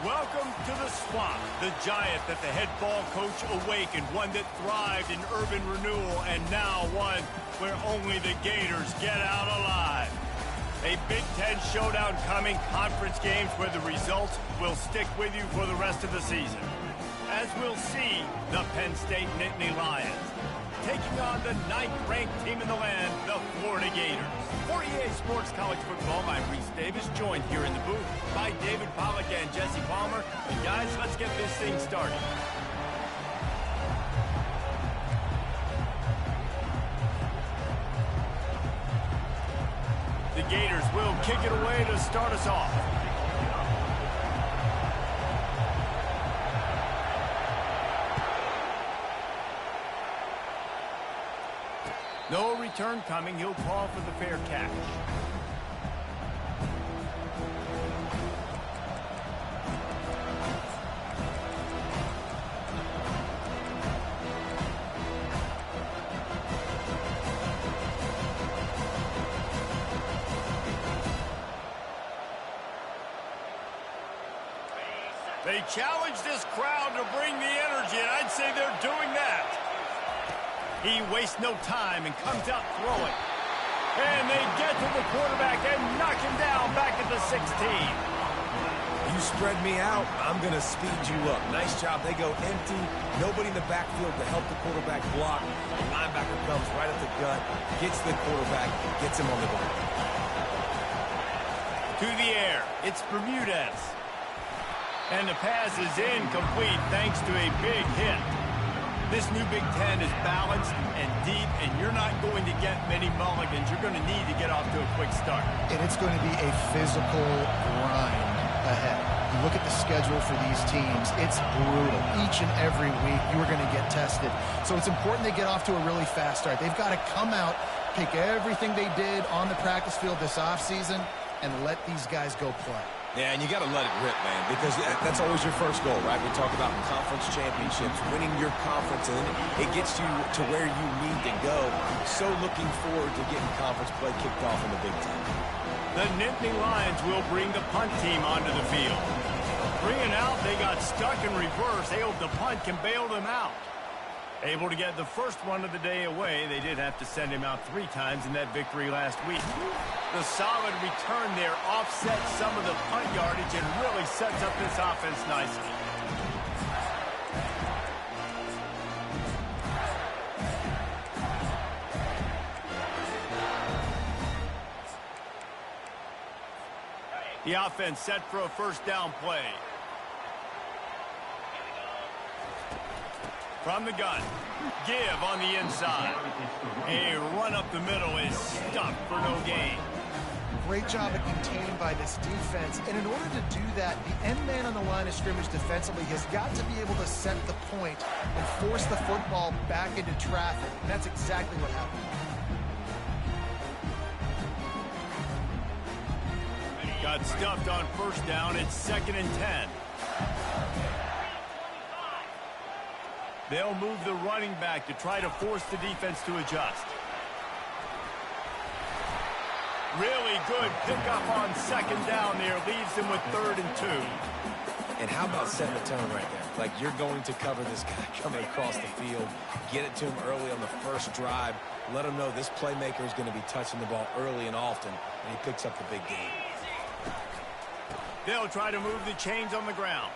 Welcome to the swamp, the giant that the head ball coach awakened, one that thrived in urban renewal, and now one where only the Gators get out alive. A Big Ten showdown coming, conference games where the results will stick with you for the rest of the season. As we'll see, the Penn State Nittany Lions taking on the 9th-ranked team in the land, the Florida Gators. For EA Sports College Football, I'm Reese Davis, joined here in the booth by David Pollack and Jesse Palmer. And guys, let's get this thing started. The Gators will kick it away to start us off. No return coming. He'll call for the fair catch. They challenge this crowd to bring the energy, and I'd say they're doing that. He wastes no time and comes out throwing. And they get to the quarterback and knock him down back at the 16. You spread me out, I'm going to speed you up. Nice job. They go empty. Nobody in the backfield to help the quarterback block. The linebacker comes right at the gut, gets the quarterback, gets him on the ground. To the air. It's Bermudez. And the pass is incomplete thanks to a big hit. This new Big Ten is balanced and deep, and you're not going to get many mulligans. You're going to need to get off to a quick start. And it's going to be a physical grind ahead. You look at the schedule for these teams, it's brutal. Each and every week, you are going to get tested. So it's important they get off to a really fast start. They've got to come out, pick everything they did on the practice field this offseason, and let these guys go play. Yeah, and you got to let it rip, man, because that's always your first goal, right? We talk about conference championships, winning your conference, and it gets you to where you need to go. So looking forward to getting conference play kicked off in the Big Ten. The Nittany Lions will bring the punt team onto the field. Bringing out, they got stuck in reverse. They hope the punt can bail them out. Able to get the first one of the day away. They did have to send him out 3 times in that victory last week. The solid return there offsets some of the punt yardage and really sets up this offense nicely. The offense set for a first down play. From the gun, give on the inside. A run up the middle is stuffed for no gain. Great job at containing by this defense. And in order to do that, the end man on the line of scrimmage defensively has got to be able to set the point and force the football back into traffic. And that's exactly what happened. Got stuffed on first down. It's 2nd and 10. They'll move the running back to try to force the defense to adjust. Really good pickup on 2nd down there. Leaves them with 3rd and 2. And how about setting the tone right there? Like, you're going to cover this guy coming across the field. Get it to him early on the first drive. Let him know this playmaker is going to be touching the ball early and often, and he picks up the big game. They'll try to move the chains on the ground.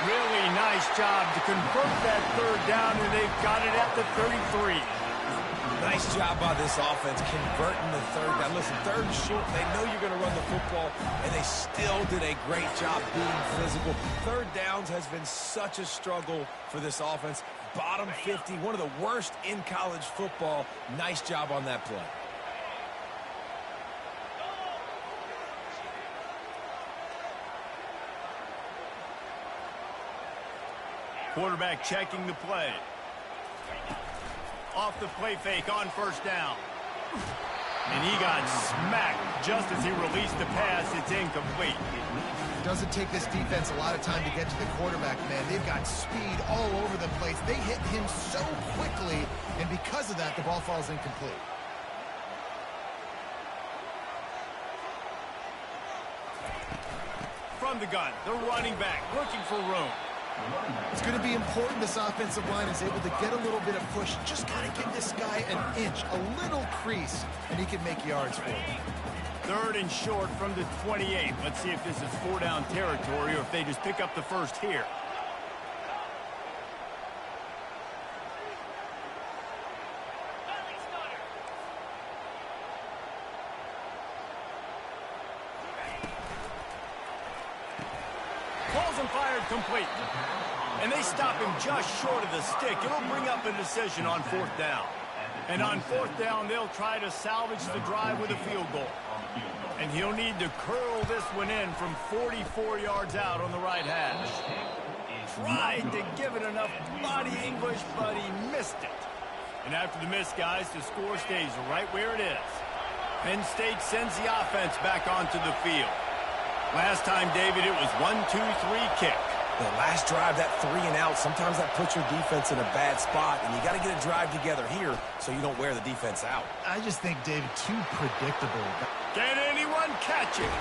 Really nice job to convert that 3rd down, and they've got it at the 33. Nice job by this offense converting the 3rd down. Listen, 3rd and short, they know you're going to run the football, and they still did a great job being physical. 3rd downs has been such a struggle for this offense. Bottom 50, one of the worst in college football. Nice job on that play. Quarterback checking the play. Off the play fake on first down. And he got smacked just as he released the pass. It's incomplete. It doesn't take this defense a lot of time to get to the quarterback, man. They've got speed all over the place. They hit him so quickly, and because of that, the ball falls incomplete. from the gun. The running back looking for room. It's going to be important this offensive line is able to get a little bit of push. Just got to give this guy an inch, a little crease, and he can make yards for it. 3rd and short from the 28. Let's see if this is 4-down territory or if they just pick up the first here. Calls and fired complete. And they stop him just short of the stick. It'll bring up a decision on 4th down. And on 4th down, they'll try to salvage the drive with a field goal. And he'll need to curl this one in from 44 yards out on the right hash. Tried to give it enough body English, but he missed it. And after the miss, guys, the score stays right where it is. Penn State sends the offense back onto the field. Last time, David, it was 1-2-3 kick. The last drive, that 3 and out, sometimes that puts your defense in a bad spot, and you got to get a drive together here so you don't wear the defense out. I just think, David, too predictable. Can anyone catch it?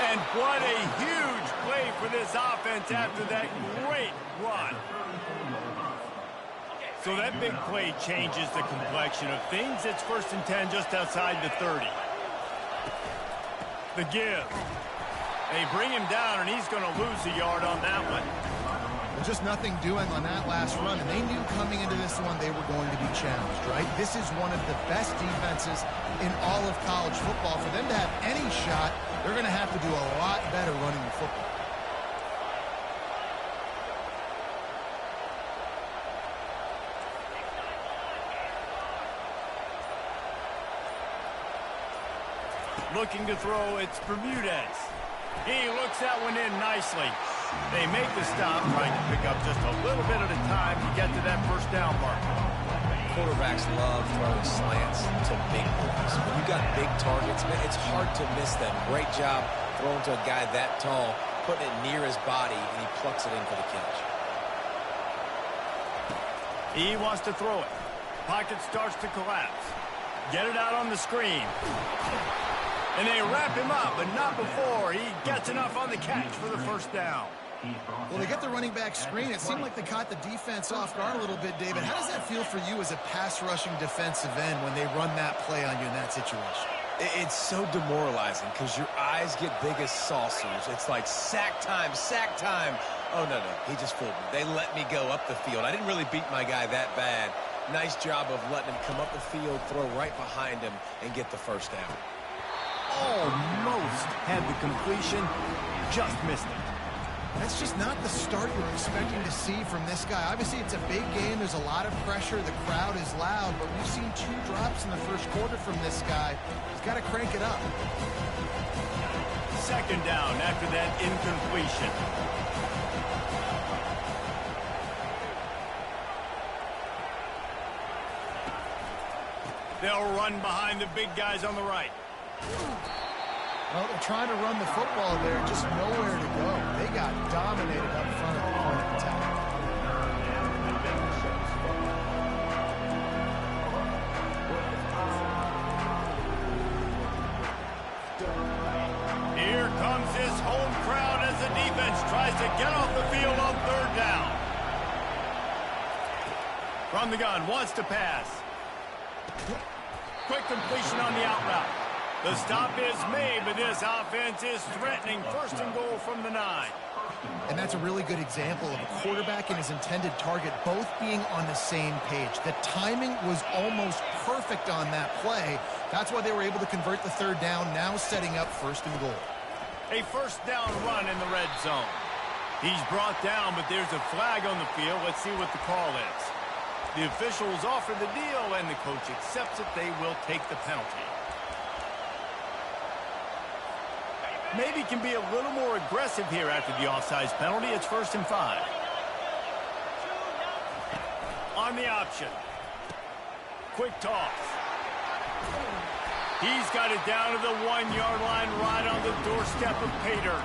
And what a huge play for this offense after that great run. So that big play changes the complexion of things. It's 1st and 10 just outside the 30. The give. They bring him down, and he's going to lose a yard on that one. Well, just nothing doing on that last run, and they knew coming into this one they were going to be challenged, right? This is one of the best defenses in all of college football. For them to have any shot, they're going to have to do a lot better running the football. Looking to throw, it's Bermudez. He looks that one in nicely. They make the stop, trying to pick up just a little bit at a time to get to that 1st down mark. Quarterbacks love throwing slants to big boys. When you got big targets, man, it's hard to miss them. Great job throwing to a guy that tall, putting it near his body, and he plucks it in for the catch. He wants to throw it. Pocket starts to collapse. Get it out on the screen. And they wrap him up, but not before he gets enough on the catch for the 1st down. Well, they get the running back screen. It seemed like they caught the defense off guard a little bit, David. How does that feel for you as a pass-rushing defensive end when they run that play on you in that situation? It's so demoralizing because your eyes get big as saucers. It's like sack time, sack time. Oh, no, he just fooled me. They let me go up the field. I didn't really beat my guy that bad. Nice job of letting him come up the field, throw right behind him, and get the 1st down. Almost had the completion, just missed it. That's just not the start you're expecting to see from this guy. Obviously, it's a big game. There's a lot of pressure. The crowd is loud, but we've seen 2 drops in the 1st quarter from this guy. He's got to crank it up. 2nd down after that incompletion. They'll run behind the big guys on the right. Well, they're trying to run the football there, just nowhere to go. They got dominated up front at the point of attack. Here comes his home crowd as the defense tries to get off the field on 3rd down. From the gun, wants to pass. Quick completion on the out route. The stop is made, but this offense is threatening 1st and goal from the 9. And that's a really good example of a quarterback and his intended target both being on the same page. The timing was almost perfect on that play. That's why they were able to convert the 3rd down, now setting up 1st and goal. A 1st down run in the red zone. He's brought down, but there's a flag on the field. Let's see what the call is. The officials offer the deal, and the coach accepts it. They will take the penalty. Maybe can be a little more aggressive here after the offsides penalty. It's 1st and 5. On the option. Quick toss. He's got it down to the 1-yard line right on the doorstep of Pater.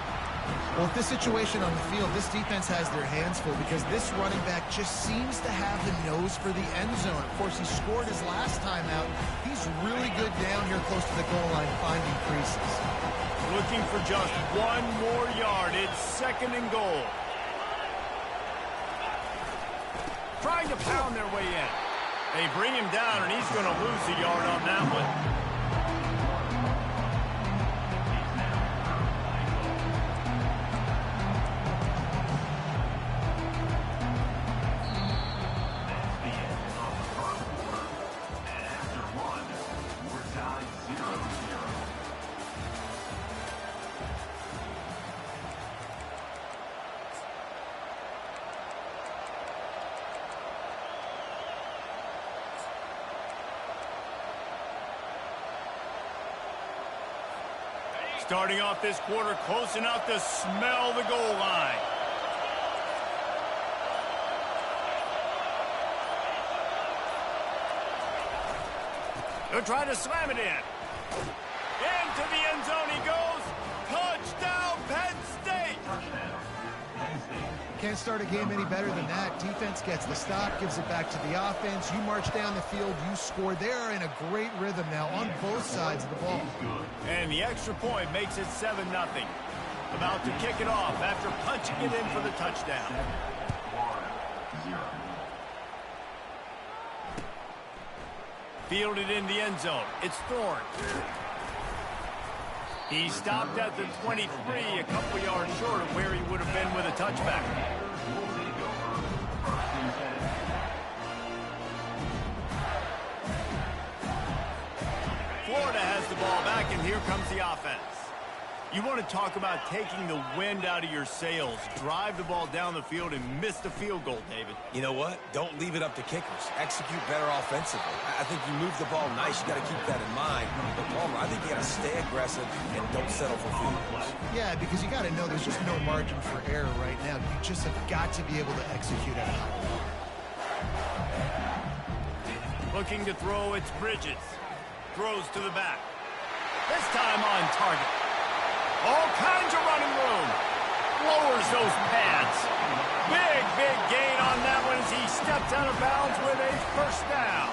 Well, with this situation on the field, this defense has their hands full because this running back just seems to have the nose for the end zone. Of course, he scored his last time out. He's really good down here close to the goal line finding creases. looking for just one more yard. It's 2nd and goal. Trying to pound their way in. They bring him down, and he's going to lose a yard on that one. Starting off this quarter close enough to smell the goal line. They'll try to slam it in. Into the end zone he goes. Touchdown, Penn State! Can't start a game any better than that. Defense gets the stop, gives it back to the offense. You march down the field, you score. They are in a great rhythm now on both sides of the ball. And the extra point makes it 7-0. About to kick it off after punching it in for the touchdown. Fielded in the end zone. It's Thorne. He stopped at the 23, a couple yards short of where he would have been with a touchback. Florida has the ball back, and here comes the offense. You want to talk about taking the wind out of your sails. Drive the ball down the field and miss the field goal, David. You know what? Don't leave it up to kickers. Execute better offensively. I think you move the ball nice. You got to keep that in mind. But Palmer, I think you got to stay aggressive and don't settle for field goals. Yeah, because you got to know there's just no margin for error right now. You just have got to be able to execute at a high level. Looking to throw, it's Bridges. Throws to the back. This time on target. All kinds of running room. Lowers those pads. Big gain on that one as he steps out of bounds with a first down.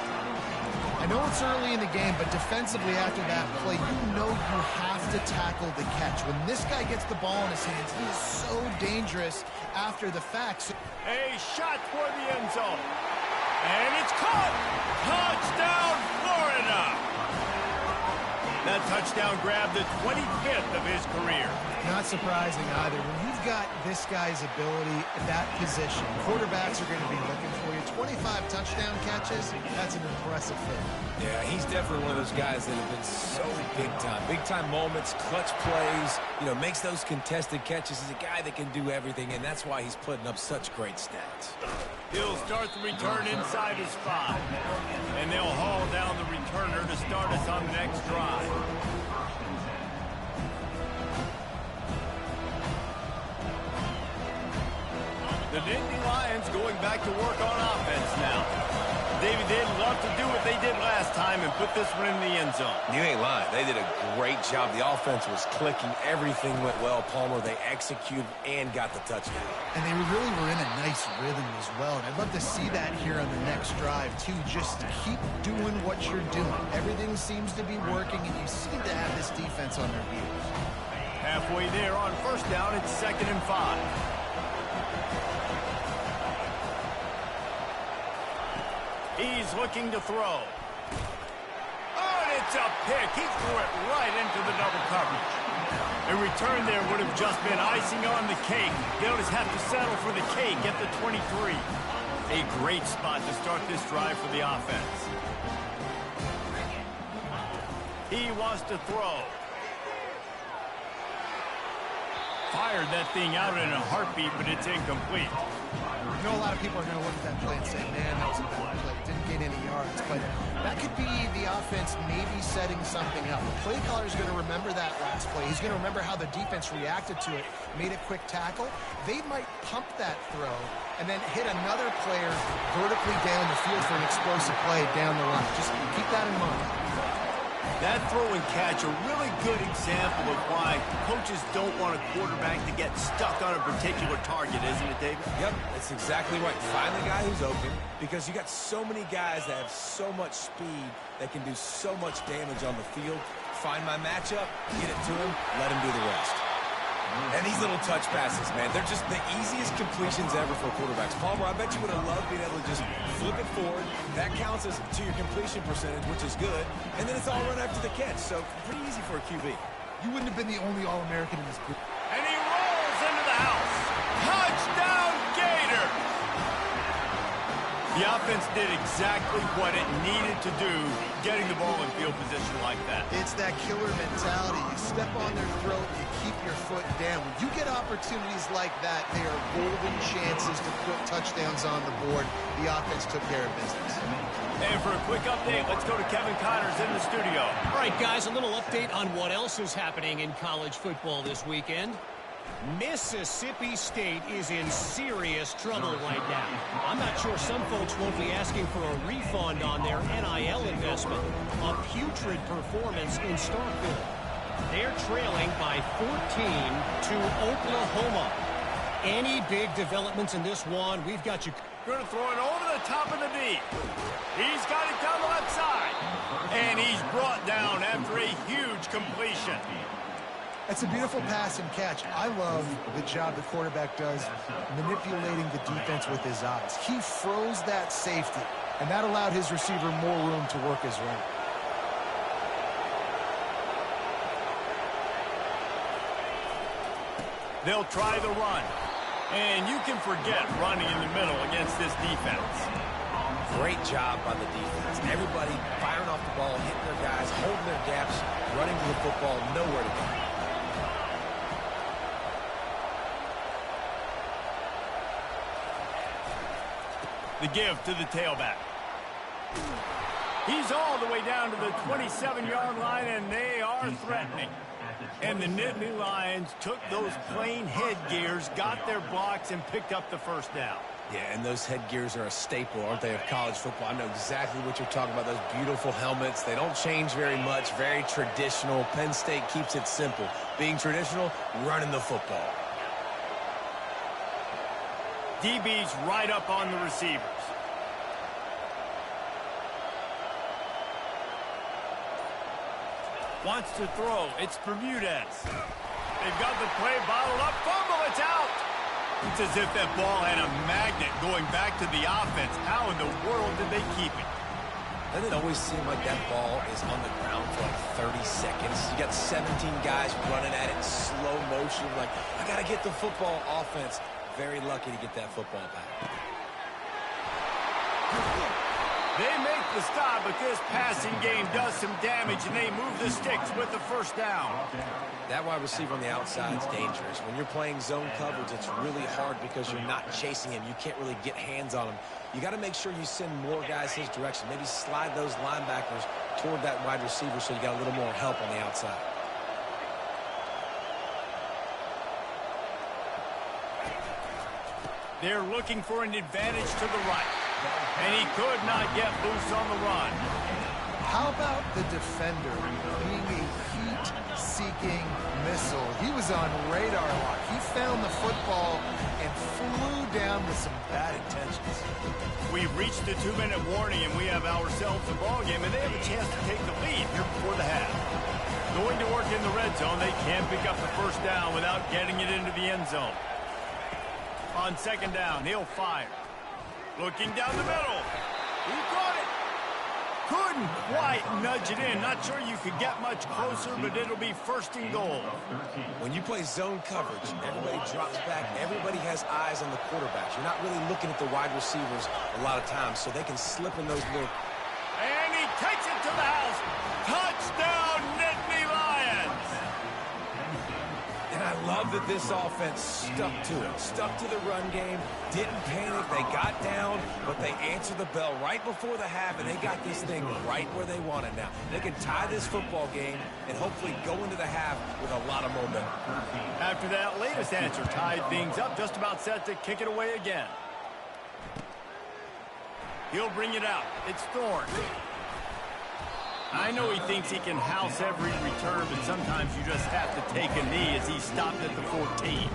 I know it's early in the game, but defensively after that play, you know you have to tackle the catch. When this guy gets the ball in his hands, he is so dangerous after the fact. A shot toward the end zone. And it's caught. Touchdown, Florida. That touchdown grabbed the 25th of his career. Not surprising either. When you've got this guy's ability at that position, quarterbacks are going to be looking for you. 25 touchdown catches, that's an impressive thing. Yeah, he's definitely one of those guys that have been so big time. Big time moments, clutch plays, makes those contested catches. He's a guy that can do everything, and that's why he's putting up such great stats. He'll start the return inside his 5. And they'll haul down the returner to start us on the next drive. The Nittany Lions going back to work on offense now. David, they'd love to do what they did last time and put this one in the end zone. You ain't lying. They did a great job. The offense was clicking. Everything went well. Palmer, they executed and got the touchdown. And they really were in a nice rhythm as well. And I'd love to see that here on the next drive, too. Just keep doing what you're doing. Everything seems to be working, and you seem to have this defense on their heels. Halfway there on first down, it's 2nd and 5. He's looking to throw. Oh, and it's a pick. He threw it right into the double coverage. A return there would have just been icing on the cake. They'll just have to settle for the cake at the 23. A great spot to start this drive for the offense. He wants to throw. Fired that thing out in a heartbeat, but it's incomplete. I know a lot of people are going to look at that play and say, man, that was a bad play. Didn't gain any yards. But that could be the offense maybe setting something up. The play caller is going to remember that last play. He's going to remember how the defense reacted to it, made a quick tackle. They might pump that throw and then hit another player vertically down the field for an explosive play down the line. Just keep that in mind. That throw and catch a really good example of why coaches don't want a quarterback to get stuck on a particular target, isn't it, David? Yep, that's exactly right. Find the guy who's open, because you got so many guys that have so much speed that can do so much damage on the field. Find my matchup, get it to him, let him do the rest. And these little touch passes, man, they're just the easiest completions ever for quarterbacks. Palmer, I bet you would have loved being able to just flip it forward. That counts as to your completion percentage, which is good. And then it's all run after the catch, so pretty easy for a QB. You wouldn't have been the only All-American in this group. And he rolls into the house. Touchdown, Gator! The offense did exactly what it needed to do, getting the ball in field position like that. It's that killer mentality. You step on their throat, you keep your foot down. When you get opportunities like that, they are golden chances to put touchdowns on the board. The offense took care of business. And for a quick update, let's go to Kevin Connors in the studio. All right, guys, a little update on what else is happening in college football this weekend. Mississippi State is in serious trouble right now. I'm not sure some folks won't be asking for a refund on their NIL investment. A putrid performance in Starkville. They're trailing by 14 to Oklahoma. Any big developments in this one, we've got you. Going to throw it over the top of the deep. He's got it down the left side. And he's brought down after a huge completion. It's a beautiful pass and catch. I love the job the quarterback does manipulating the defense with his eyes. He froze that safety, and that allowed his receiver more room to work his route. They'll try the run. And you can forget running in the middle against this defense. Great job by the defense. Everybody firing off the ball, hitting their guys, holding their gaps, running to the football, nowhere to go. The give to the tailback. He's all the way down to the 27-yard line, and they are threatening. And the Nittany Lions took those plain headgears, got their blocks, and picked up the first down. Yeah, and those headgears are a staple, aren't they, of college football? I know exactly what you're talking about, those beautiful helmets. They don't change very much, very traditional. Penn State keeps it simple. Being traditional, running the football. DB's right up on the receivers. Wants to throw. It's Bermudez. They've got the play bottled up. Fumble, it's out. It's as if that ball had a magnet going back to the offense. How in the world did they keep it? Doesn't it always seem like that ball is on the ground for like 30 seconds? You got 17 guys running at it in slow motion. Like, I got to get the football. Offense, very lucky to get that football back. They make the stop, but this passing game does some damage, and they move the sticks with the first down. That wide receiver on the outside is dangerous. When you're playing zone coverage, it's really hard because you're not chasing him. You can't really get hands on him. You got to make sure you send more guys his direction. Maybe slide those linebackers toward that wide receiver so you got a little more help on the outside. They're looking for an advantage to the right. And he could not get loose on the run. How about the defender being a heat-seeking missile? He was on radar lock. He found the football and flew down with some bad intentions. We've reached the 2-minute warning, and we have ourselves a ball game, and they have a chance to take the lead here before the half. Going to work in the red zone, they can't pick up the first down without getting it into the end zone. On second down, he'll fire. Looking down the middle. He caught it. Couldn't quite nudge it in. Not sure you could get much closer, but it'll be first and goal. When you play zone coverage, everybody drops back. Everybody has eyes on the quarterbacks. You're not really looking at the wide receivers a lot of times, so they can slip in those little... And he takes it to the house. Touchdown, Nittany Lions. And I love that this offense stuck to it, stuck to the run game, didn't panic, they got down, but they answered the bell right before the half, and they got this thing right where they want it now. They can tie this football game and hopefully go into the half with a lot of momentum. After that latest answer, tied things up, just about set to kick it away again. He'll bring it out. It's Thorne. I know he thinks he can house every return, but sometimes you just have to take a knee as he stopped at the 14.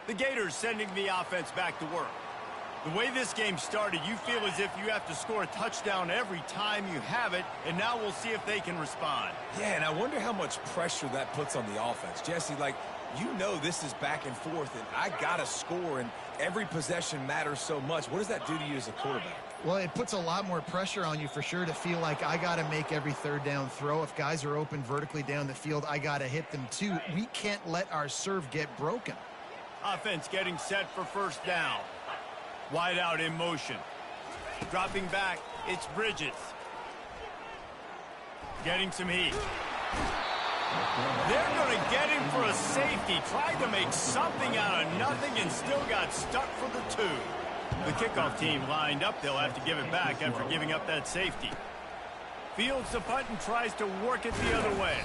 The Gators sending the offense back to work. The way this game started, you feel as if you have to score a touchdown every time you have it, and now we'll see if they can respond. Yeah, and I wonder how much pressure that puts on the offense. Jesse, like, you know this is back and forth, and I got to score, and every possession matters so much. What does that do to you as a quarterback? Well, it puts a lot more pressure on you for sure to feel like I got to make every third down throw. If guys are open vertically down the field, I got to hit them too. We can't let our serve get broken. Offense getting set for first down. Whyteout in motion. Dropping back, it's Bridges. Getting some heat. They're going to get him for a safety. Tried to make something out of nothing and still got stuck for the 2. The kickoff team lined up. They'll have to give it back after giving up that safety. Fields the punt and tries to work it the other way.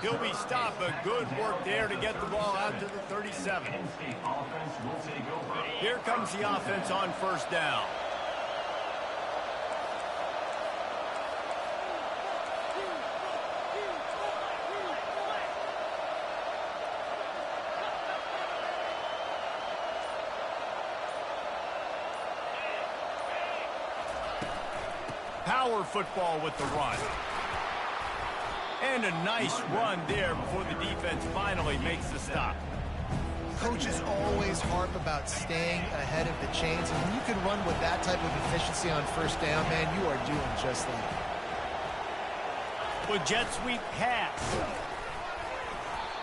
He'll be stopped, but good work there to get the ball out to the 37. Here comes the offense on first down. Power football with the run. And a nice run there before the defense finally makes the stop. Coaches always harp about staying ahead of the chains, and when you can run with that type of efficiency on first down, man, you are doing just that. With jet sweep pass.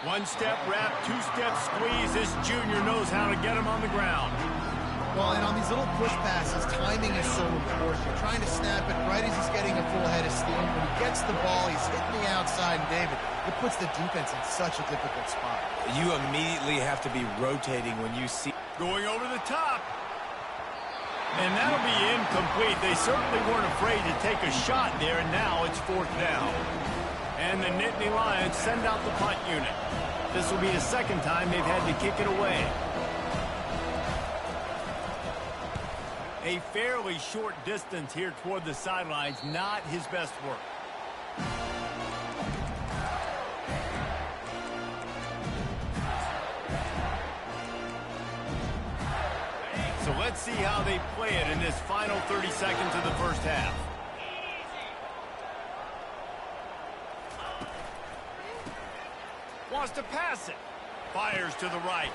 One-step wrap, two-step squeeze. This junior knows how to get him on the ground. Well, and on these little push passes, timing is so important. You're trying to snap it right as he's getting a full head of steam. When he gets the ball, he's hitting the outside, and David, it puts the defense in such a difficult spot. You immediately have to be rotating when you see... Going over the top. And that'll be incomplete. They certainly weren't afraid to take a shot there, and now it's fourth down. And the Nittany Lions send out the punt unit. This will be the second time they've had to kick it away. A fairly short distance here toward the sidelines, not his best work. So let's see how they play it in this final 30 seconds of the first half. Wants to pass it. Fires to the right.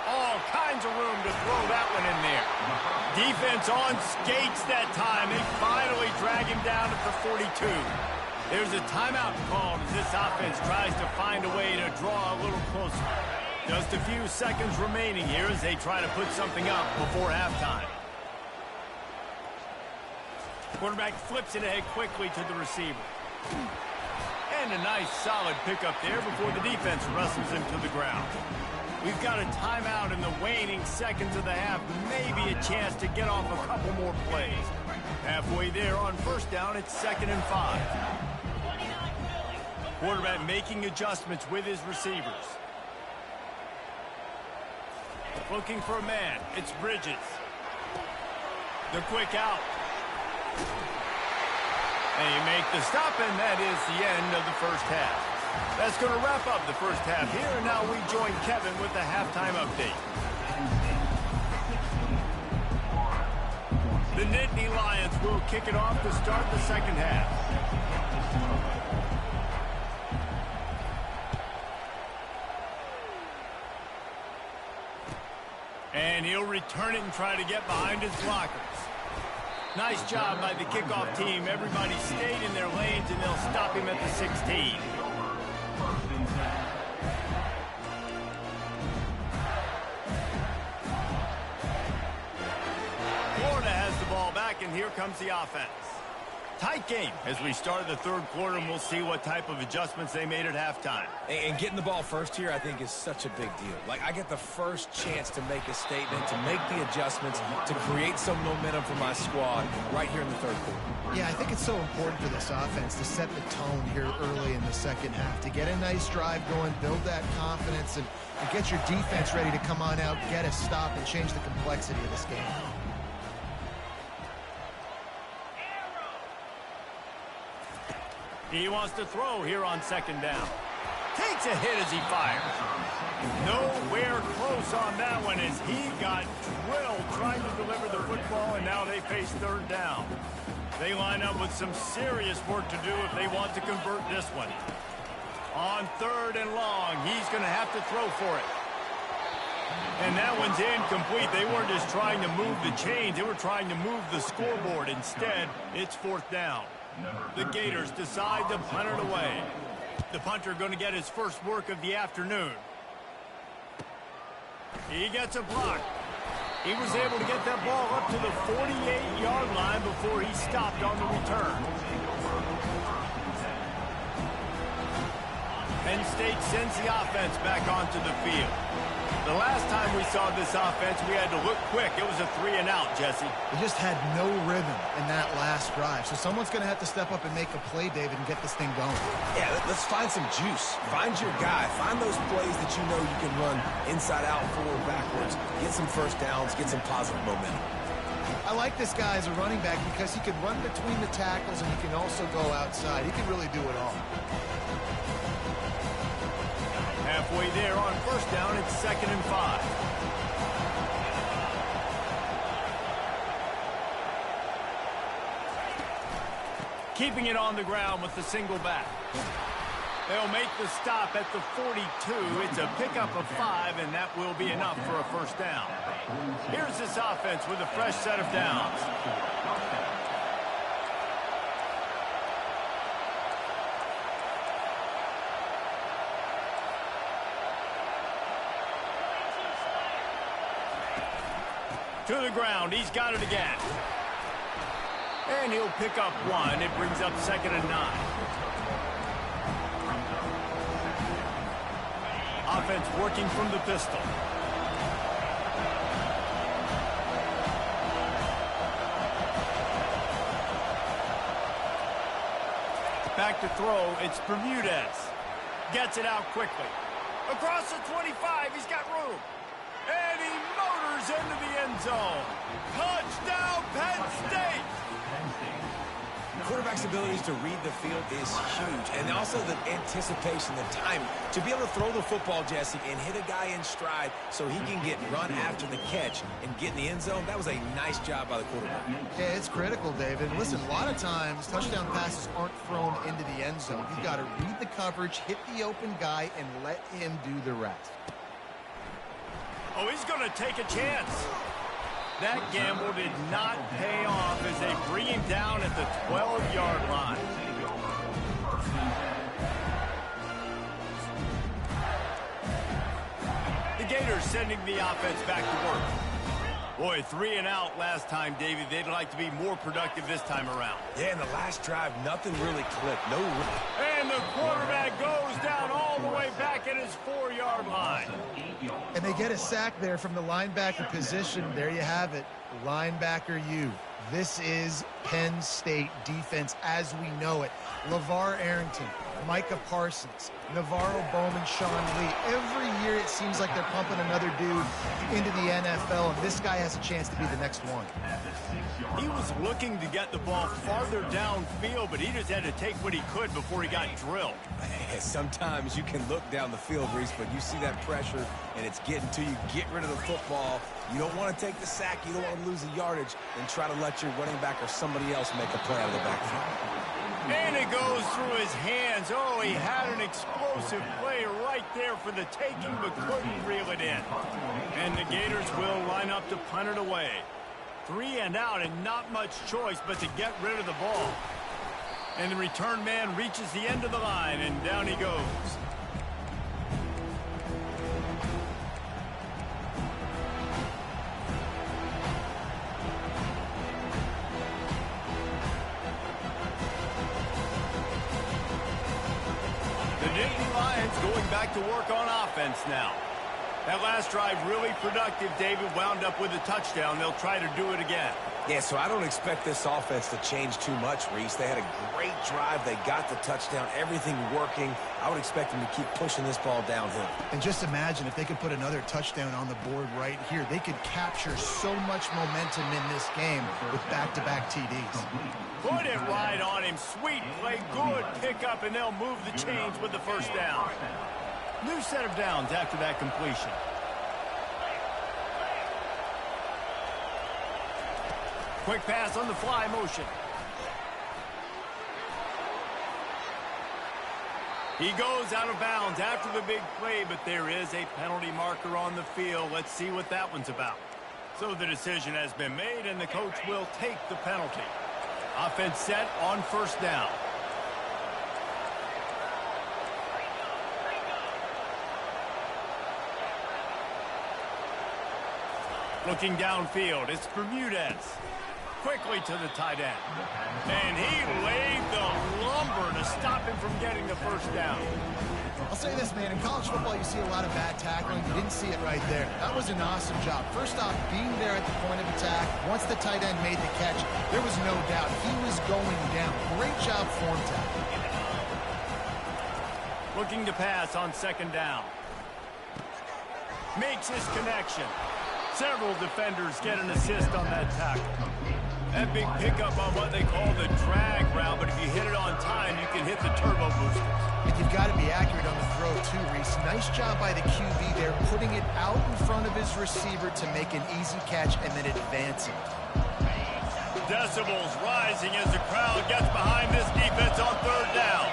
All kinds of room to throw that one in there. Defense on skates that time. They finally drag him down at the 42. There's a timeout called as this offense tries to find a way to draw a little closer. Just a few seconds remaining here as they try to put something up before halftime. Quarterback flips it ahead quickly to the receiver. And a nice solid pickup there before the defense wrestles him to the ground. We've got a timeout in the waning seconds of the half. Maybe a chance to get off a couple more plays. Halfway there on first down, it's 2nd and 5. Quarterback making adjustments with his receivers. Looking for a man. It's Bridges. The quick out. And you make the stop, and that is the end of the first half. That's going to wrap up the first half here, and now we join Kevin with the halftime update. The Nittany Lions will kick it off to start the second half. And he'll return it and try to get behind his blockers. Nice job by the kickoff team. Everybody stayed in their lanes, and they'll stop him at the 16. Florida has the ball back, and here comes the offense. Tight game as we start the third quarter, and we'll see what type of adjustments they made at halftime. And getting the ball first here, I think, is such a big deal. Like, I get the first chance to make a statement, to make the adjustments, to create some momentum for my squad right here in the third quarter. Yeah, I think it's so important for this offense to set the tone here early in the second half, to get a nice drive going, build that confidence, and get your defense ready to come on out, get a stop, and change the complexity of this game. He wants to throw here on second down. Takes a hit as he fires. Nowhere close on that one as he got drilled trying to deliver the football, and now they face third down. They line up with some serious work to do if they want to convert this one. On third and long, he's going to have to throw for it. And that one's incomplete. They weren't just trying to move the chains. They were trying to move the scoreboard. Instead, it's fourth down. The Gators decide to punt it away. The punter going to get his first work of the afternoon. He gets a block. He was able to get that ball up to the 48-yard line before he stopped on the return. Penn State sends the offense back onto the field. The last time we saw this offense, we had to look quick. It was a 3-and-out, Jesse. They just had no rhythm in that last drive. So someone's going to have to step up and make a play, David, and get this thing going. Yeah, let's find some juice. Find your guy. Find those plays that you know you can run inside out, forward, backwards. Get some first downs. Get some positive momentum. I like this guy as a running back because he can run between the tackles and he can also go outside. He can really do it all. Halfway there on first down, it's 2nd and 5. Keeping it on the ground with the single back. They'll make the stop at the 42. It's a pickup of 5, and that will be enough for a first down. Here's this offense with a fresh set of downs. To the ground, he's got it again. And he'll pick up 1. It brings up 2nd and 9. Offense working from the pistol. Back to throw, it's Bermudez. Gets it out quickly. Across the 25, he's got room. And he motors into the end zone. Touchdown, Penn State! The quarterback's abilities to read the field is huge. And also the anticipation, the timing. To be able to throw the football, Jesse, and hit a guy in stride so he can get run after the catch and get in the end zone, that was a nice job by the quarterback. Yeah, it's critical, David. Listen, a lot of times, touchdown passes aren't thrown into the end zone. You've got to read the coverage, hit the open guy, and let him do the rest. Oh, he's going to take a chance. That gamble did not pay off as they bring him down at the 12-yard line. The Gators sending the offense back to work. Boy, 3-and-out last time, Davey. They'd like to be more productive this time around. Yeah, in the last drive, nothing really clicked. No. And the quarterback goes down all the way back at his 4-yard line. And they get a sack there from the linebacker position. There you have it. Linebacker U. This is Penn State defense as we know it. LeVar Arrington, Micah Parsons, Navarro Bowman, Sean Lee. Every year it seems like they're pumping another dude into the NFL, and this guy has a chance to be the next one. He was looking to get the ball farther downfield, but he just had to take what he could before he got drilled. Sometimes you can look down the field, Reese, but you see that pressure, and it's getting to you. Get rid of the football. You don't want to take the sack. You don't want to lose the yardage, and try to let your running back or somebody else make a play out of the backfield. And it goes through his hands. Oh, he had an explosive play right there for the taking, but couldn't reel it in. And the Gators will line up to punt it away. 3-and-out and not much choice but to get rid of the ball. And the return man reaches the end of the line, and down he goes. back to work on offense now. That last drive really productive, David, wound up with a touchdown. They'll try to do it again. Yeah, so I don't expect this offense to change too much, Reese. They had a great drive. They got the touchdown, everything working. I would expect them to keep pushing this ball downhill. And just imagine if they could put another touchdown on the board right here. They could capture so much momentum in this game with back-to-back TDs. Put it right on him. Sweet play, good pickup, and they'll move the chains with the first down. New set of downs after that completion. Quick pass on the fly motion. He goes out of bounds after the big play, but there is a penalty marker on the field. Let's see what that one's about. So the decision has been made, and the coach will take the penalty. Offense set on first down. Looking downfield, it's Bermudez. Quickly to the tight end. And he laid the lumber to stop him from getting the first down. I'll say this, man. In college football, you see a lot of bad tackling. You didn't see it right there. That was an awesome job. First off, being there at the point of attack. Once the tight end made the catch, there was no doubt he was going down. Great job form tackling. Looking to pass on second down. Makes his connection. Several defenders get an assist on that tackle. That big pickup on what they call the drag route, but if you hit it on time, you can hit the turbo boosters. And you've got to be accurate on the throw, too, Reese. Nice job by the QB there, putting it out in front of his receiver to make an easy catch and then advancing. Decibels rising as the crowd gets behind this defense on third down.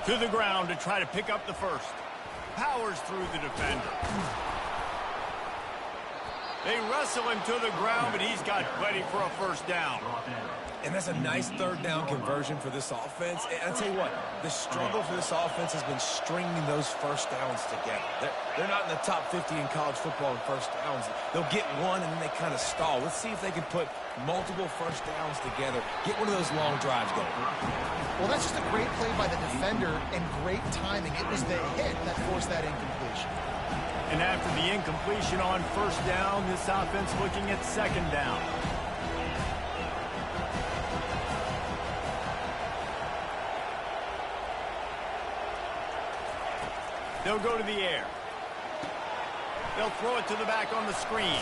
To the ground to try to pick up the first. Powers through the defender. They wrestle him to the ground, but he's got plenty for a first down. And that's a nice third down conversion for this offense. And I'll tell you what, the struggle for this offense has been stringing those first downs together. They're not in the top 50 in college football in first downs. They'll get one, and then they kind of stall. Let's see if they can put multiple first downs together, get one of those long drives going. Well, that's just a great play by the defender and great timing. It was the hit that forced that incompletion. And after the incompletion on first down, this offense looking at second down. They'll go to the air. They'll throw it to the back on the screen.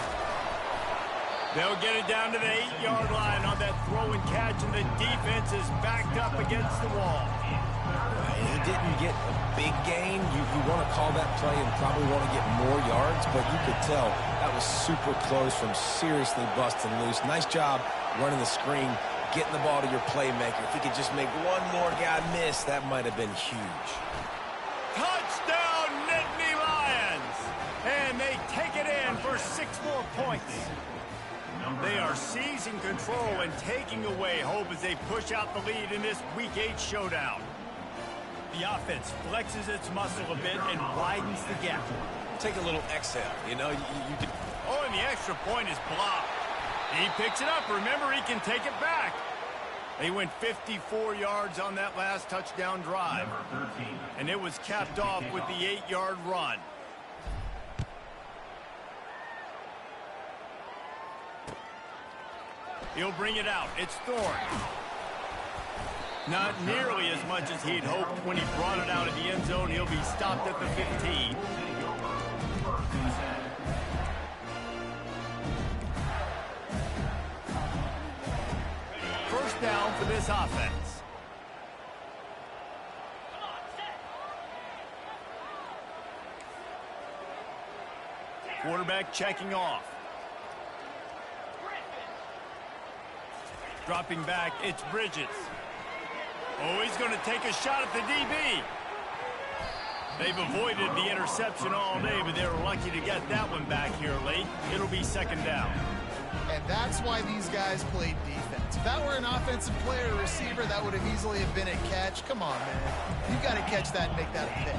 They'll get it down to the 8-yard line on that throw and catch, and the defense is backed up against the wall. He didn't get a big gain. You want to call that play and probably want to get more yards, but you could tell that was super close from seriously busting loose. Nice job running the screen, getting the ball to your playmaker. If he could just make one more guy miss, that might have been huge. Touchdown, Nittany Lions! And they take it in for 6 more points. They are seizing control and taking away hope as they push out the lead in this Week 8 showdown. The offense flexes its muscle a bit and widens the gap. Take a little exhale, you know. Oh, and the extra point is blocked. He picks it up. Remember, he can take it back. They went 54 yards on that last touchdown drive. And it was capped off with the 8-yard run. He'll bring it out. It's Thorne. Not nearly as much as he'd hoped when he brought it out of the end zone. He'll be stopped at the 15. First down for this offense. Quarterback checking off. Dropping back, it's Bridges. Oh, he's going to take a shot at the DB. They've avoided the interception all day, but they were lucky to get that one back here late. It'll be second down. And And that's why these guys played defense. If that were an offensive player or receiver, that would have easily have been a catch. Come on, man. You got to catch that and make that a pick.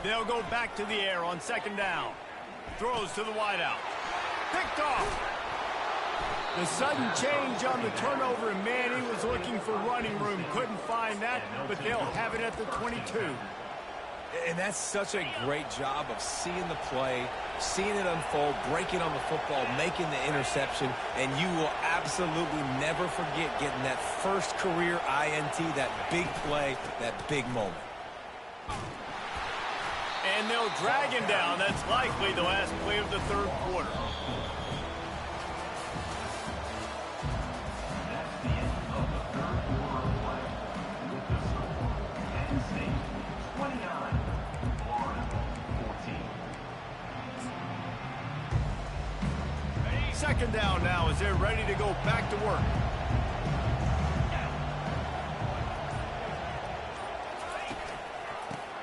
They'll go back to the air on second down. Throws to the wideout. Picked off. The sudden change on the turnover, and man, he was looking for running room. Couldn't find that, but they'll have it at the 22. And that's such a great job of seeing the play, seeing it unfold, breaking on the football, making the interception, and you will absolutely never forget getting that first career INT, that big play, that big moment. And they'll drag him down. That's likely the last play of the third quarter. Second down now as they're ready to go back to work.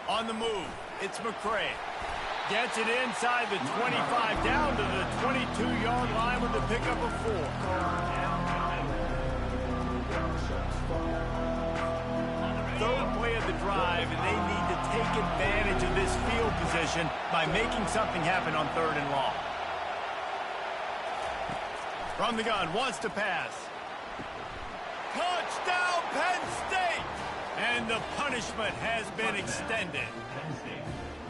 On the move, it's McCray. Gets it inside the 25, down to the 22-yard line with the pickup of 4. Third play of the drive, and they need to take advantage of this field position by making something happen on third and long. From the gun, wants to pass. Touchdown, Penn State! And the punishment has been extended.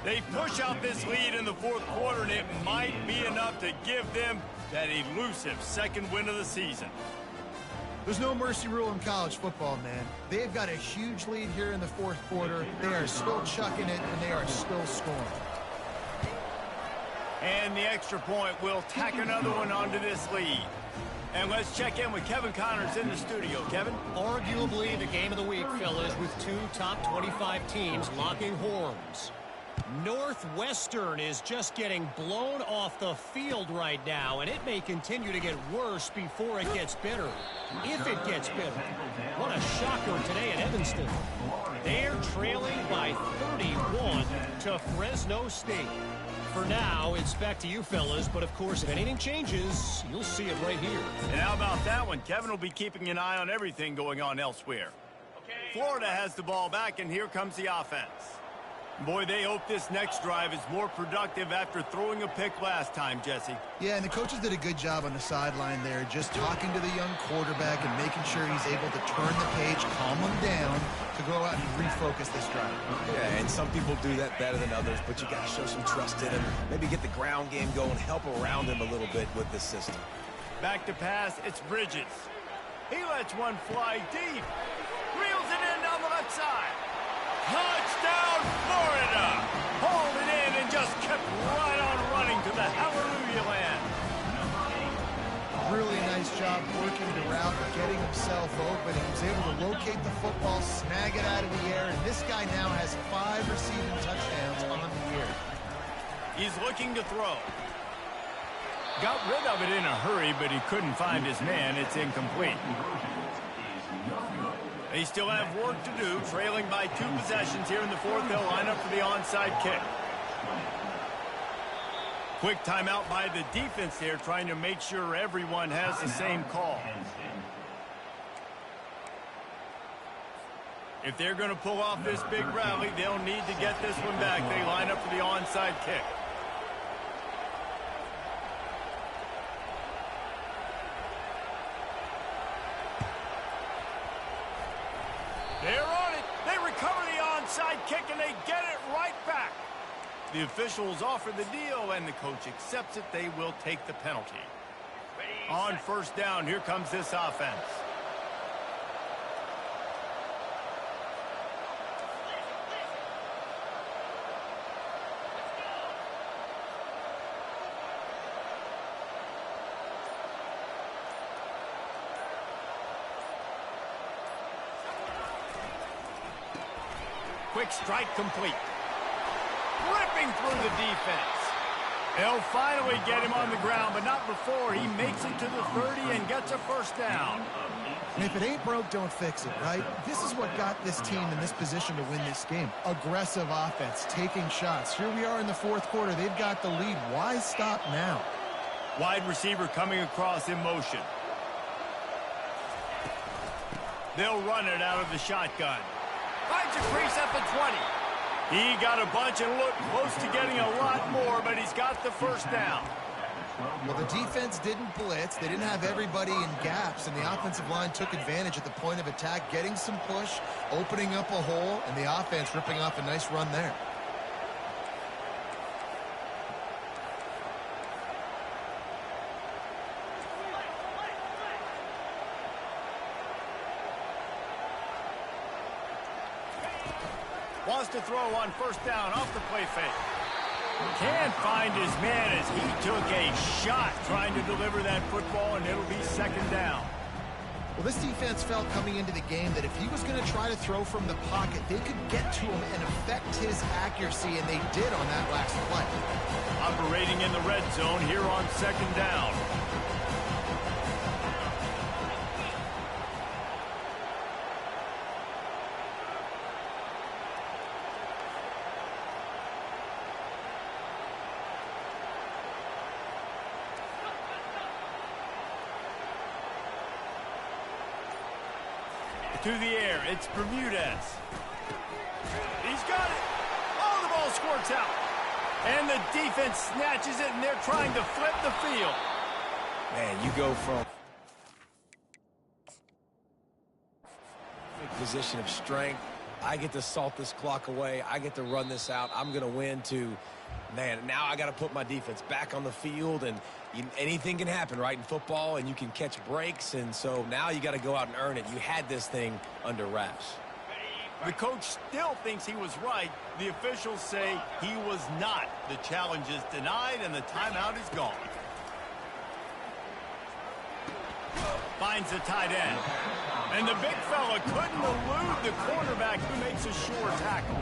They push out this lead in the fourth quarter, and it might be enough to give them that elusive second win of the season. There's no mercy rule in college football, man. They've got a huge lead here in the fourth quarter. They are still chucking it, and they are still scoring. And the extra point will tack another one onto this lead. And let's check in with Kevin Connors in the studio. Kevin? Arguably the game of the week, fellas, with two top 25 teams locking horns. Northwestern is just getting blown off the field right now, and it may continue to get worse before it gets better. If it gets better. What a shocker today at Evanston. They're trailing by 31 to Fresno State. For now, it's back to you, fellas, but of course, if anything changes, you'll see it right here. And how about that one? Kevin will be keeping an eye on everything going on elsewhere. Florida has the ball back, and here comes the offense. Boy, they hope this next drive is more productive after throwing a pick last time, Jesse. Yeah, and the coaches did a good job on the sideline there, just talking to the young quarterback and making sure he's able to turn the page, calm him down, to go out and refocus this drive. Yeah, and some people do that better than others, but you got to show some trust in him. Maybe get the ground game going, help around him a little bit with this system. Back to pass, it's Bridges. He lets one fly deep. Reels it in down the left side. Touchdown, Florida! Hauled it in and just kept right on running to the hallelujah land. Really nice job working the route, getting himself open. He was able to locate the football, snag it out of the air, and this guy now has 5 receiving touchdowns on the year. He's looking to throw. Got rid of it in a hurry, but he couldn't find his man. It's incomplete. They still have work to do, trailing by 2 possessions here in the fourth. They'll line up for the onside kick. Quick timeout by the defense there, trying to make sure everyone has the same call. If they're going to pull off this big rally, they'll need to get this one back. They line up for the onside kick. They're on it. They recover the onside kick, and they get it right back. The officials offer the deal, and the coach accepts it. They will take the penalty. On first down, here comes this offense. Quick strike complete. Ripping through the defense. They'll finally get him on the ground, but not before he makes it to the 30 and gets a first down. And if it ain't broke, don't fix it, right? This is what got this team in this position to win this game. Aggressive offense, taking shots. Here we are in the fourth quarter. They've got the lead. Why stop now? Wide receiver coming across in motion. They'll run it out of the shotgun. Finds a crease at the 20. He got a bunch and looked close to getting a lot more, but he's got the first down. Well, the defense didn't blitz. They didn't have everybody in gaps, and the offensive line took advantage at the point of attack, getting some push, opening up a hole, and the offense ripping off a nice run there. Wants to throw on first down off the play fake. Can't find his man as he took a shot trying to deliver that football, and it'll be second down. Well, this defense felt coming into the game that if he was going to try to throw from the pocket, they could get to him and affect his accuracy, and they did on that last play. Operating in the red zone here on second down. To the air, it's Bermudez. He's got it. Oh, the ball squirts out. And the defense snatches it, and they're trying to flip the field. Man, you go from position of strength. I get to salt this clock away. I get to run this out. I'm going to win to, man, now I got to put my defense back on the field, and anything can happen, right, in football, and you can catch breaks, and so now you got to go out and earn it. You had this thing under wraps. The coach still thinks he was right. The officials say he was not. The challenge is denied, and the timeout is gone. Finds the tight end. And the big fella couldn't elude the cornerback who makes a sure tackle.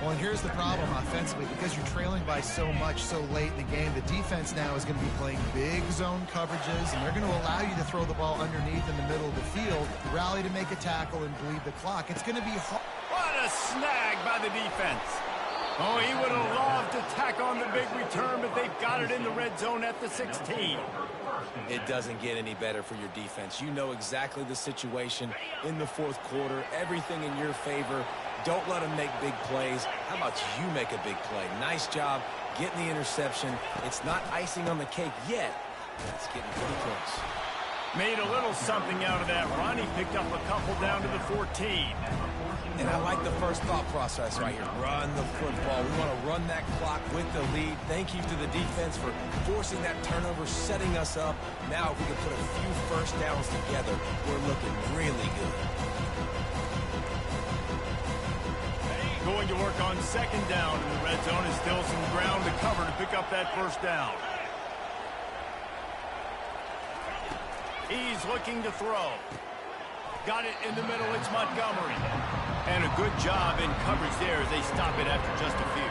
Well, and here's the problem offensively. Because you're trailing by so much so late in the game, the defense now is going to be playing big zone coverages, and they're going to allow you to throw the ball underneath in the middle of the field, rally to make a tackle, and bleed the clock. It's going to be hard. What a snag by the defense. Oh, he would have loved to tack on the big return, but they've got it in the red zone at the 16. It doesn't get any better for your defense. You know exactly the situation in the fourth quarter, everything in your favor. Don't let them make big plays. How about you make a big play? Nice job getting the interception. It's not icing on the cake yet, but it's getting pretty close. Made a little something out of that run. He picked up a couple down to the 14. And I like the first thought process right here. Run the football. We want to run that clock with the lead. Thank you to the defense for forcing that turnover, setting us up. Now if we can put a few first downs together, we're looking really good. Going to work on second down in the red zone. Is still some ground to cover to pick up that first down. He's looking to throw. Got it in the middle. It's Montgomery. And a good job in coverage there as they stop it after just a few.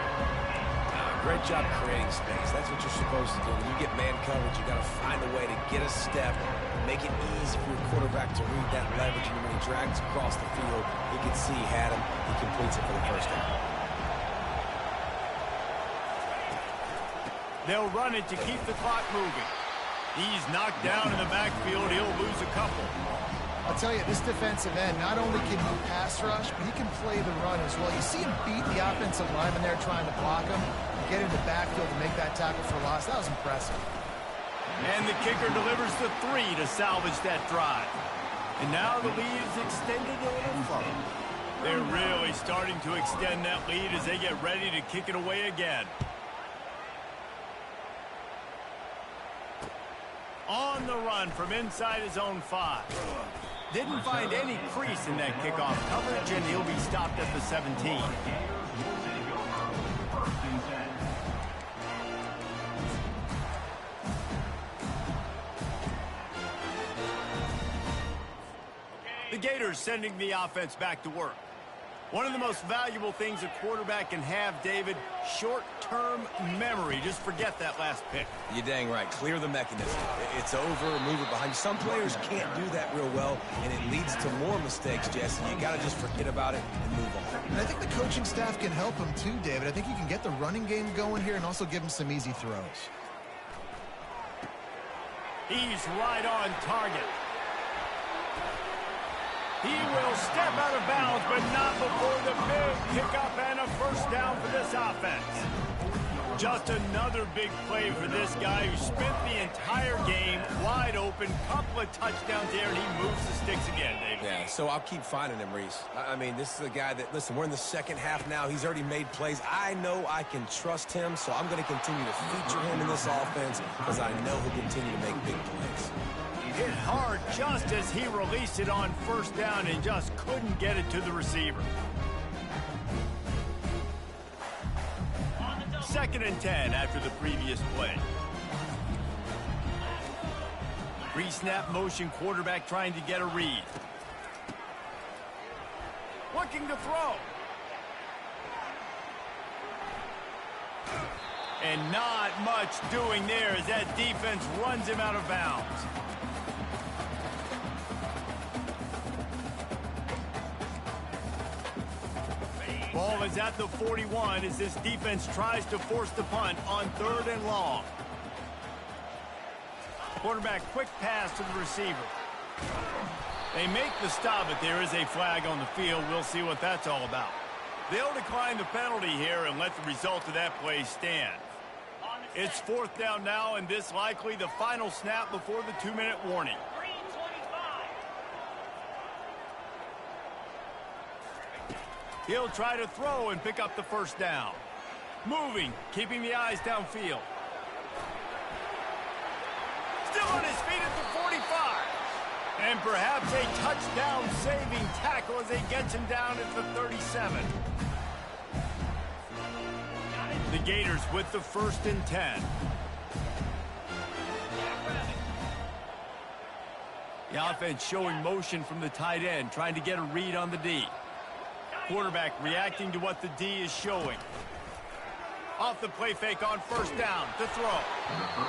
Great job creating space. That's what you're supposed to do. When you get man coverage, you got to find a way to get a step, make it easy for your quarterback to read that leverage, and when he drags across the field, he can see he had him. He completes it for the first down. They'll run it to keep the clock moving. He's knocked down in the backfield. He'll lose a couple. I'll tell you, this defensive end, not only can he pass rush, but he can play the run as well. You see him beat the offensive lineman there trying to block him, get into the backfield to make that tackle for loss. That was impressive. And the kicker delivers the 3 to salvage that drive. And now the lead is extended a little further. They're really starting to extend that lead as they get ready to kick it away again. On the run from inside his own 5. Didn't find any crease in that kickoff coverage, and he'll be stopped at the 17. The Gators sending the offense back to work. One of the most valuable things a quarterback can have, David, short-term memory. Just forget that last pick. You're dang right. Clear the mechanism. It's over, move it behind you. Some players can't do that real well, and it leads to more mistakes, Jesse. You got to just forget about it and move on. And I think the coaching staff can help him too, David. I think you can get the running game going here and also give him some easy throws. He's right on target. He will step out of bounds, but not before the big pickup and a first down for this offense. Just another big play for this guy who spent the entire game wide open. Couple of touchdowns there, and he moves the sticks again, David. Yeah, so I'll keep finding him, Reese. I mean, this is a guy that, listen, we're in the second half now. He's already made plays. I know I can trust him, so I'm going to continue to feature him in this offense because I know he'll continue to make big plays. Hit hard just as he released it on first down and just couldn't get it to the receiver. 2nd and 10 after the previous play. Pre-snap motion quarterback trying to get a read. Looking to throw. And not much doing there as that defense runs him out of bounds. Ball is at the 41 as this defense tries to force the punt on 3rd and long. Quarterback quick pass to the receiver. They make the stop, but there is a flag on the field. We'll see what that's all about. They'll decline the penalty here and let the result of that play stand. It's 4th down now, and this likely the final snap before the 2-minute warning. He'll try to throw and pick up the first down. Moving, keeping the eyes downfield. Still on his feet at the 45. And perhaps a touchdown-saving tackle as he gets him down at the 37. The Gators with the 1st and 10. The offense showing motion from the tight end, trying to get a read on the D. Quarterback reacting to what the D is showing. Off the play fake on first down to throw.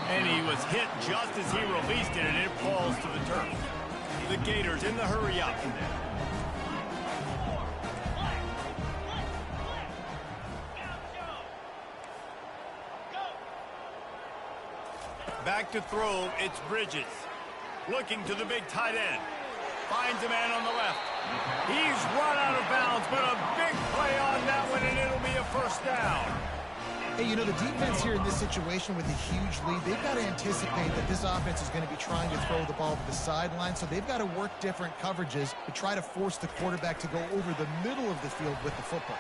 And he was hit just as he released it, and it falls to the turf. The Gators in the hurry up. Back to throw, it's Bridges. Looking to the big tight end. Finds a man on the left. He's run out of bounds, but a big play on that one, and it'll be a first down. Hey, you know, the defense here in this situation with a huge lead, they've got to anticipate that this offense is going to be trying to throw the ball to the sideline, so they've got to work different coverages to try to force the quarterback to go over the middle of the field with the football.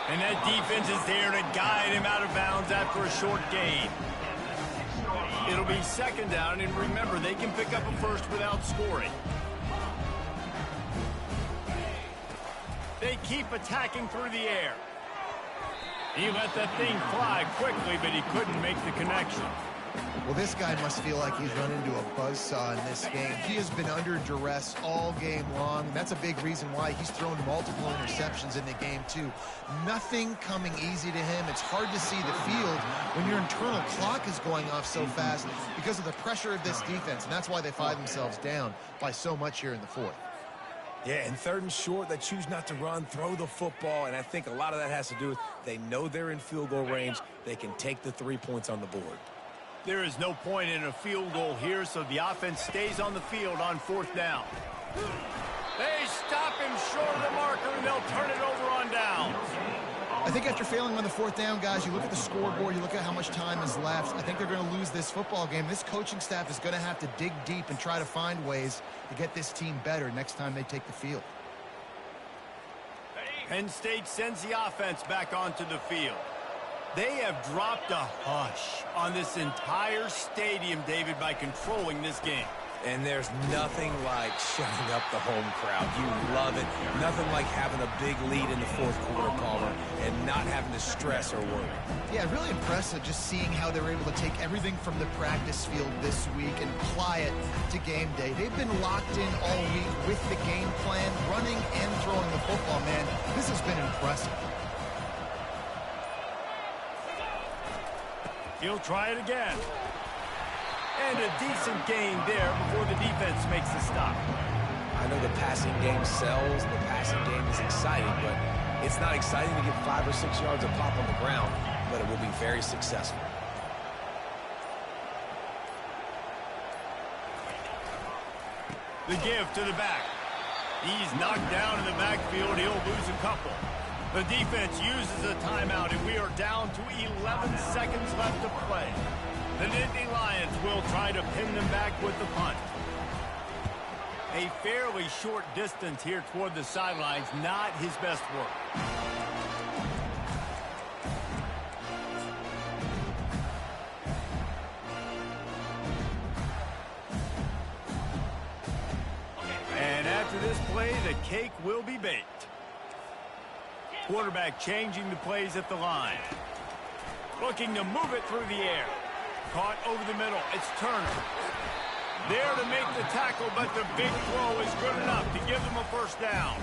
And that defense is there to guide him out of bounds after a short gain. It'll be 2nd down, and remember, they can pick up a first without scoring. They keep attacking through the air. He let that thing fly quickly, but he couldn't make the connection. Well, this guy must feel like he's run into a buzzsaw in this game. He has been under duress all game long. That's a big reason why he's thrown multiple interceptions in the game, too. Nothing coming easy to him. It's hard to see the field when your internal clock is going off so fast because of the pressure of this defense, and that's why they find themselves down by so much here in the 4th. Yeah, and 3rd and short, they choose not to run, throw the football, and I think a lot of that has to do with they know they're in field goal range. They can take the 3 points on the board. There is no point in a field goal here, so the offense stays on the field on 4th down. They stop him short of the marker, and they'll turn it over on downs. I think after failing on the 4th down, guys, you look at the scoreboard, you look at how much time is left. I think they're going to lose this football game. This coaching staff is going to have to dig deep and try to find ways to get this team better next time they take the field. Penn State sends the offense back onto the field. They have dropped a hush on this entire stadium, David, by controlling this game. And there's nothing like shutting up the home crowd. You love it. Nothing like having a big lead in the fourth quarter, Palmer, and not having to stress or worry. Yeah, really impressive just seeing how they were able to take everything from the practice field this week and apply it to game day. They've been locked in all week with the game plan, running and throwing the football, man. This has been impressive. He'll try it again. And a decent gain there before the defense makes the stop. I know the passing game sells, and the passing game is exciting, but it's not exciting to get 5 or 6 yards of pop on the ground, but it will be very successful. The give to the back. He's knocked down in the backfield. He'll lose a couple. The defense uses a timeout, and we are down to 11 seconds left to play. The Nittany Lions will try to pin them back with the punt. A fairly short distance here toward the sidelines, not his best work. And after this play, the cake will be baked. Quarterback changing the plays at the line. Looking to move it through the air. Caught over the middle. It's Turner. There to make the tackle, but the big throw is good enough to give them a first down.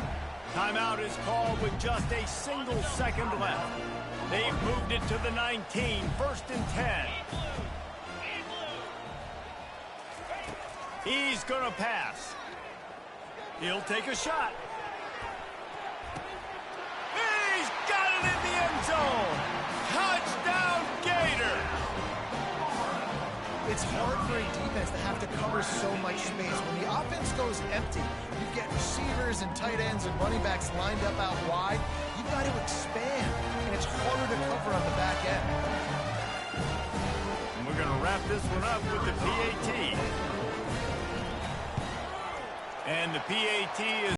Timeout is called with just a single second left. They've moved it to the 19, 1st and 10. He's going to pass. He'll take a shot. He's got it in the end zone. Touchdown, Gator. It's hard for a defense to have to cover so much space. When the offense goes empty, you get receivers and tight ends and running backs lined up out wide. You've got to expand, and it's harder to cover on the back end. And we're going to wrap this one up with the PAT. And the PAT is